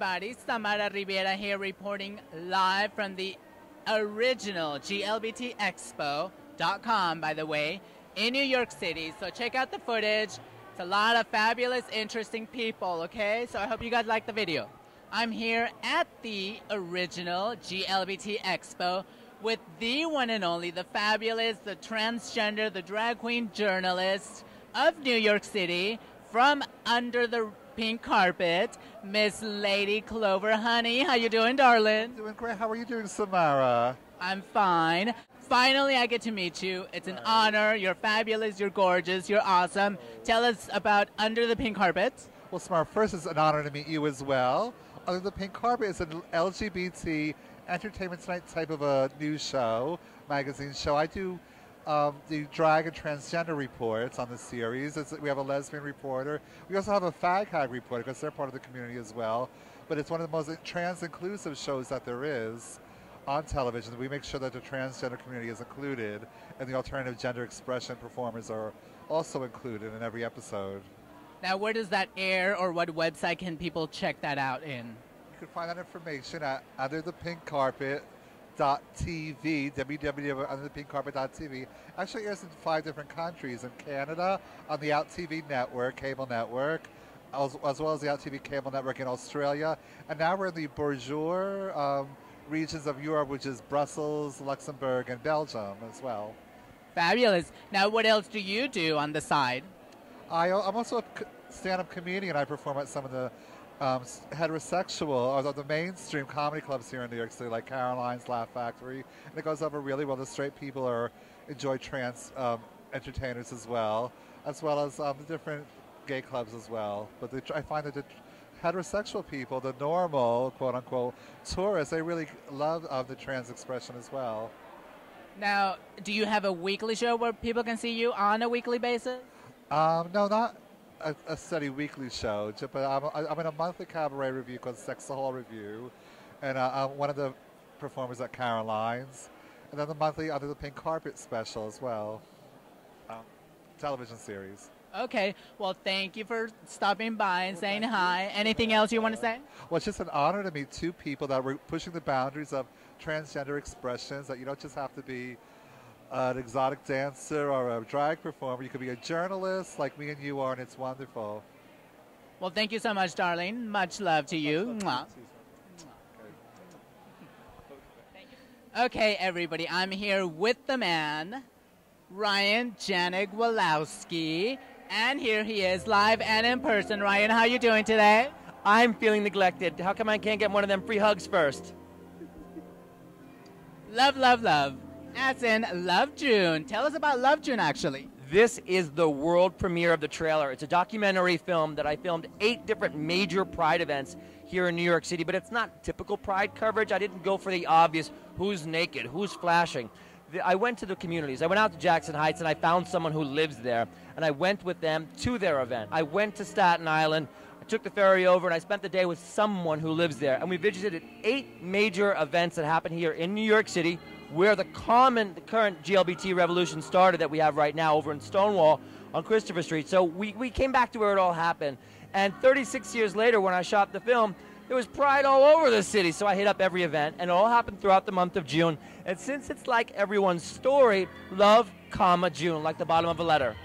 everybody, Samara Riviera here reporting live from the original GLBT EXPO.com, by the way, in New York City. So check out the footage. It's a lot of fabulous, interesting people, okay? So I hope you guys like the video. I'm here at the original GLBT EXPO with the one and only, the fabulous, the transgender, the drag queen journalist of New York City from under the pink carpet, Miss Lady Clover. Honey, how you doing, darling? Doing great. How are you doing, Samara? I'm fine. Finally, I get to meet you. It's an honor. You're fabulous. You're gorgeous. You're awesome. Tell us about Under the Pink Carpet. Well, Samara, first it's an honor to meet you as well. Under the Pink Carpet is an LGBT Entertainment Tonight type of a news show, magazine show. I do the drag and transgender reports on the series. We have a lesbian reporter. We also have a fag hag reporter because they're part of the community as well. But it's one of the most trans-inclusive shows that there is on television. We make sure that the transgender community is included, and the alternative gender expression performers are also included in every episode. Now, where does that air, or what website can people check that out in? You can find that information at underthepinkcarpet.tv, www.underthepinkcarpet.tv. Actually airs in 5 different countries. In Canada, on the Out TV network, cable network, as well as the Out TV cable network in Australia. And now we're in the bourgeois regions of Europe, which is Brussels, Luxembourg, and Belgium as well. Fabulous. Now, what else do you do on the side? I'm also a stand-up comedian. I perform at some of the heterosexual, or the mainstream comedy clubs here in New York City, like Caroline's, Laugh Factory, and it goes over really well. The straight people enjoy trans entertainers as well as the different gay clubs as well. But I find that the heterosexual people, the normal, quote-unquote, tourists, they really love the trans expression as well. Now, do you have a weekly show where people can see you on a weekly basis? No, not a steady weekly show, but I'm in a monthly cabaret review called Sex the Hall Review, and I'm one of the performers at Caroline's, and then the monthly Under the Pink Carpet special as well, television series. Okay, well, thank you for stopping by and saying hi. Anything else you want to say? Well, it's just an honor to meet 2 people that were pushing the boundaries of transgender expressions, that you don't just have to be an exotic dancer or a drag performer. You could be a journalist like me and you are, and it's wonderful. Well, thank you so much, darling. Much love to you. Mwah. Okay, everybody, I'm here with the man, Ryan Janek Wolowski, and here he is, live and in person. Ryan, how are you doing today? I'm feeling neglected. How come I can't get one of them free hugs first? Love, love, love. As in Love June. Tell us about Love June, actually. This is the world premiere of the trailer. It's a documentary film that I filmed 8 different major Pride events here in New York City, but it's not typical Pride coverage. I didn't go for the obvious, who's naked, who's flashing. I went to the communities. I went out to Jackson Heights, and I found someone who lives there, and I went with them to their event. I went to Staten Island. I took the ferry over, and I spent the day with someone who lives there, and we visited 8 major events that happen here in New York City, where the current GLBT revolution started that we have right now over in Stonewall on Christopher Street. So we came back to where it all happened. And 36 years later, when I shot the film, there was Pride all over the city. So I hit up every event, and it all happened throughout the month of June. And since it's like everyone's story, love, comma, June, like the bottom of a letter.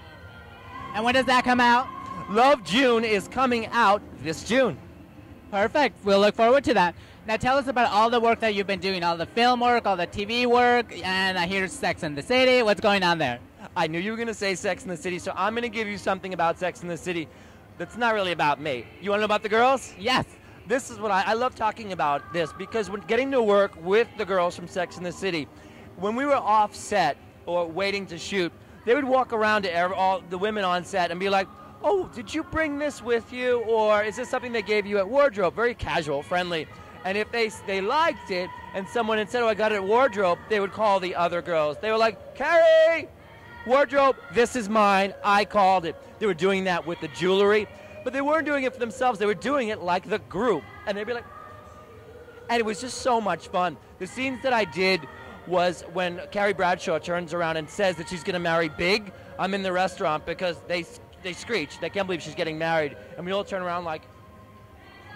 And when does that come out? Love June is coming out this June. Perfect. We'll look forward to that. Now tell us about all the work that you've been doing, all the film work, all the TV work, and I hear Sex and the City. What's going on there? I knew you were going to say Sex and the City, so I'm going to give you something about Sex and the City that's not really about me. You want to know about the girls? Yes. This is what I love talking about this, because when getting to work with the girls from Sex and the City, when we were off set or waiting to shoot, they would walk around to all the women on set and be like, oh, did you bring this with you? Or is this something they gave you at wardrobe? Very casual, friendly. And if they liked it, and someone had said, oh, I got it at wardrobe, they would call the other girls. They were like, Carrie, wardrobe, this is mine, I called it. They were doing that with the jewelry, but they weren't doing it for themselves. They were doing it like the group. And they'd be like, and it was just so much fun. The scenes that I did was when Carrie Bradshaw turns around and says that she's going to marry Big. I'm in the restaurant because they screech. They can't believe she's getting married. And we all turn around like,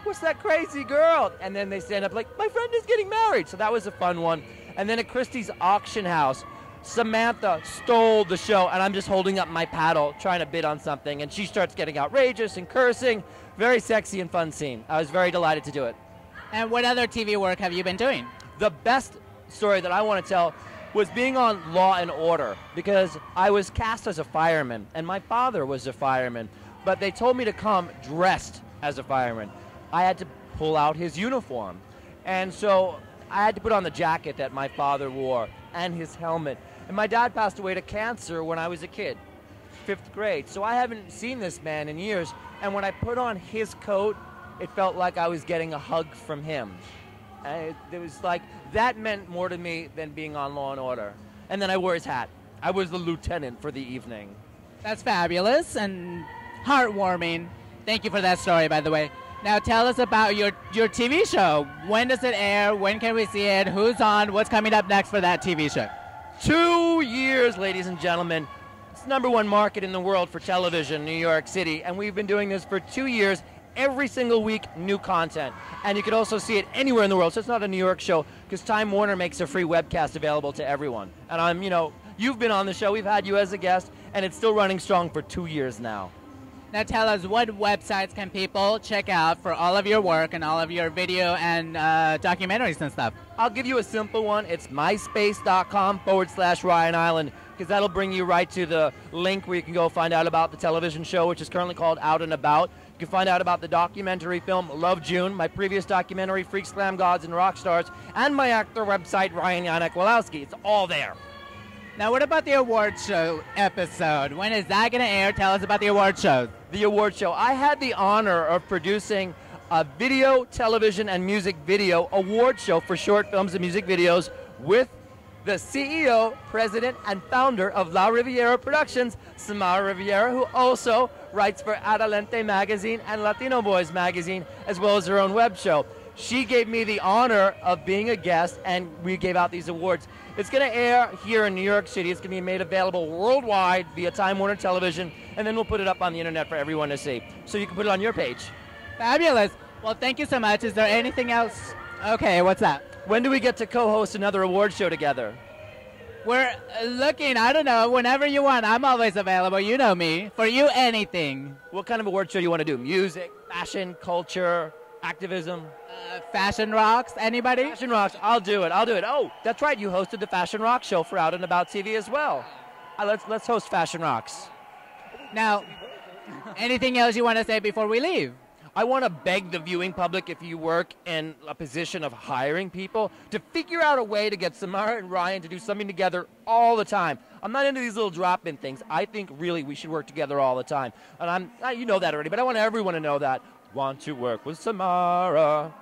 what's that crazy girl? And then they stand up like, my friend is getting married. So that was a fun one. And then at Christie's auction house, Samantha stole the show, and I'm just holding up my paddle trying to bid on something, and she starts getting outrageous and cursing. Very sexy and fun scene. I was very delighted to do it. And what other TV work have you been doing? The best story that I want to tell was being on Law and Order, because I was cast as a fireman, and my father was a fireman, but they told me to come dressed as a fireman. I had to pull out his uniform, and so I had to put on the jacket that my father wore and his helmet. And my dad passed away to cancer when I was a kid, 5th grade. So I haven't seen this man in years. And when I put on his coat, it felt like I was getting a hug from him. And it was like, that meant more to me than being on Law and Order. And then I wore his hat. I was the lieutenant for the evening. That's fabulous and heartwarming. Thank you for that story, by the way. Now tell us about your TV show. When does it air? When can we see it? Who's on? What's coming up next for that TV show? 2 years, ladies and gentlemen. It's the #1 market in the world for television, New York City, and we've been doing this for 2 years. Every single week, new content. And you can also see it anywhere in the world, so it's not a New York show, because Time Warner makes a free webcast available to everyone. And you've been on the show, we've had you as a guest, and it's still running strong for 2 years now. Now tell us, what websites can people check out for all of your work and all of your video and documentaries and stuff? I'll give you a simple one. It's myspace.com/Ryan Island, because that'll bring you right to the link where you can go find out about the television show, which is currently called Out and About. You can find out about the documentary film Love June, my previous documentary Freak Slam Gods and Rock Stars, and my actor website Ryan Janek Wolowski. It's all there. Now what about the award show episode? When is that going to air? Tell us about the award shows. The award show. I had the honor of producing a video, television, and music video award show for short films and music videos with the CEO, president, and founder of La Riviera Productions, Samara Riviera, who also writes for Atende magazine and Latino Boys magazine, as well as her own web show. She gave me the honor of being a guest, and we gave out these awards. It's going to air here in New York City. It's going to be made available worldwide via Time Warner Television, and then we'll put it up on the internet for everyone to see. So you can put it on your page. Fabulous. Well, thank you so much. Is there anything else? Okay, what's that? When do we get to co-host another award show together? We're looking, I don't know, whenever you want. I'm always available. You know me. For you, anything. What kind of award show do you want to do? Music, fashion, culture, activism? Fashion Rocks. Anybody? Fashion Rocks. I'll do it. Oh, that's right. You hosted the Fashion Rock show for Out and About TV as well. Let's host Fashion Rocks. Now, anything else you want to say before we leave? I want to beg the viewing public, if you work in a position of hiring people, to figure out a way to get Samara and Ryan to do something together all the time. I'm not into these little drop-in things. I think really we should work together all the time. And you know that already, but I want everyone to know that. Want to work with Samara.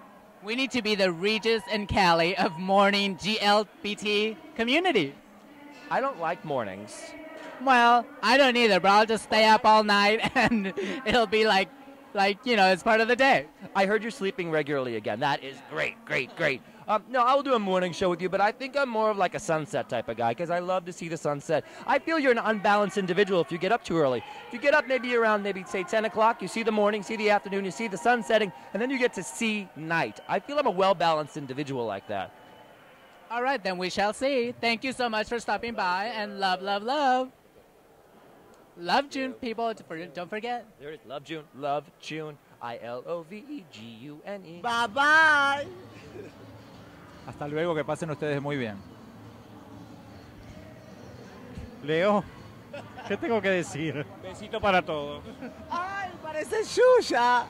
We need to be the Regis and Callie of morning GLBT community. I don't like mornings. Well, I don't either, but I'll just stay up all night and it'll be like, it's part of the day. I heard you're sleeping regularly again. That is great. No, I will do a morning show with you, but I think I'm more of like a sunset type of guy because I love to see the sunset. I feel you're an unbalanced individual if you get up too early. If you get up maybe around, say 10 o'clock, you see the morning, see the afternoon, you see the sun setting, and then you get to see night. I feel I'm a well-balanced individual like that. All right, then we shall see. Thank you so much for stopping by, and love, love, love. Love June, people. Don't forget. There it is. Love June. Love June. ILOVEGUNE. Bye-bye. Hasta luego, que pasen ustedes muy bien. Leo, ¿qué tengo que decir? Besito para todos. ¡Ay, parece Xuxa!